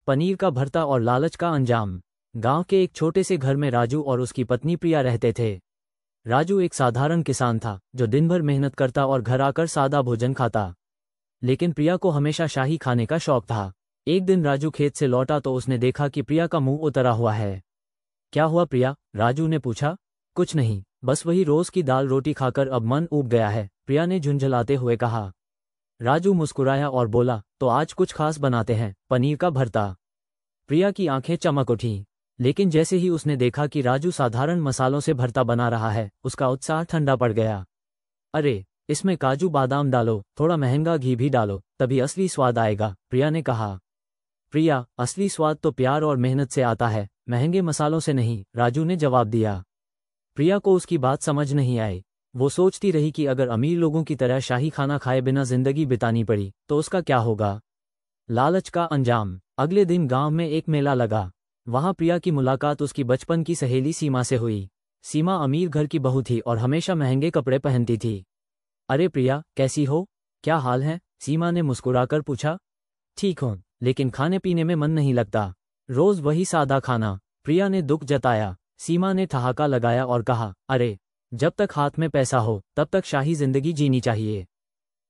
पनीर का भरता और लालच का अंजाम। गांव के एक छोटे से घर में राजू और उसकी पत्नी प्रिया रहते थे। राजू एक साधारण किसान था जो दिन भर मेहनत करता और घर आकर सादा भोजन खाता, लेकिन प्रिया को हमेशा शाही खाने का शौक था। एक दिन राजू खेत से लौटा तो उसने देखा कि प्रिया का मुंह उतरा हुआ है। क्या हुआ प्रिया? राजू ने पूछा। कुछ नहीं, बस वही रोज की दाल रोटी खाकर अब मन ऊब गया है, प्रिया ने झुंझलाते हुए कहा। राजू मुस्कुराया और बोला, तो आज कुछ खास बनाते हैं, पनीर का भरता। प्रिया की आंखें चमक उठी, लेकिन जैसे ही उसने देखा कि राजू साधारण मसालों से भरता बना रहा है, उसका उत्साह ठंडा पड़ गया। अरे, इसमें काजू बादाम डालो, थोड़ा महंगा घी भी डालो, तभी असली स्वाद आएगा, प्रिया ने कहा। प्रिया, असली स्वाद तो प्यार और मेहनत से आता है, महंगे मसालों से नहीं, राजू ने जवाब दिया। प्रिया को उसकी बात समझ नहीं आई। वो सोचती रही कि अगर अमीर लोगों की तरह शाही खाना खाए बिना जिंदगी बितानी पड़ी तो उसका क्या होगा। लालच का अंजाम। अगले दिन गांव में एक मेला लगा। वहां प्रिया की मुलाकात उसकी बचपन की सहेली सीमा से हुई। सीमा अमीर घर की बहू थी और हमेशा महंगे कपड़े पहनती थी। अरे प्रिया, कैसी हो? क्या हाल है? सीमा ने मुस्कुराकर पूछा। ठीक हूं, लेकिन खाने पीने में मन नहीं लगता, रोज वही सादा खाना, प्रिया ने दुख जताया। सीमा ने ठहाका लगाया और कहा, अरे, जब तक हाथ में पैसा हो तब तक शाही जिंदगी जीनी चाहिए।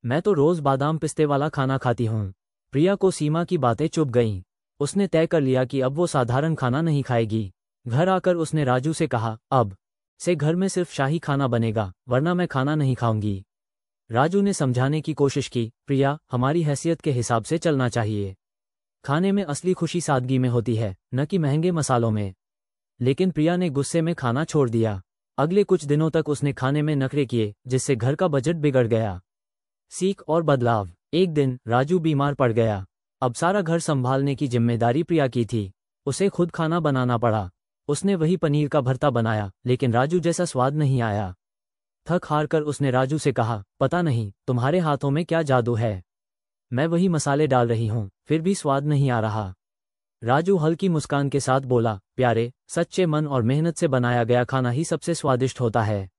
मैं तो रोज बादाम पिस्ते वाला खाना खाती हूँ। प्रिया को सीमा की बातें चुभ गईं। उसने तय कर लिया कि अब वो साधारण खाना नहीं खाएगी। घर आकर उसने राजू से कहा, अब से घर में सिर्फ शाही खाना बनेगा, वरना मैं खाना नहीं खाऊंगी। राजू ने समझाने की कोशिश की, प्रिया, हमारी हैसियत के हिसाब से चलना चाहिए। खाने में असली खुशी सादगी में होती है, न कि महंगे मसालों में। लेकिन प्रिया ने गुस्से में खाना छोड़ दिया। अगले कुछ दिनों तक उसने खाने में नखरे किए, जिससे घर का बजट बिगड़ गया। सीख और बदलाव। एक दिन राजू बीमार पड़ गया। अब सारा घर संभालने की जिम्मेदारी प्रिया की थी। उसे खुद खाना बनाना पड़ा। उसने वही पनीर का भरता बनाया, लेकिन राजू जैसा स्वाद नहीं आया। थक हार कर उसने राजू से कहा, पता नहीं तुम्हारे हाथों में क्या जादू है, मैं वही मसाले डाल रही हूँ, फिर भी स्वाद नहीं आ रहा। राजू हल्की मुस्कान के साथ बोला, प्यारे, सच्चे मन और मेहनत से बनाया गया खाना ही सबसे स्वादिष्ट होता है।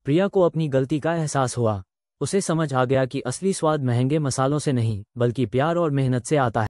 प्रिया को अपनी गलती का एहसास हुआ। उसे समझ आ गया कि असली स्वाद महंगे मसालों से नहीं, बल्कि प्यार और मेहनत से आता है।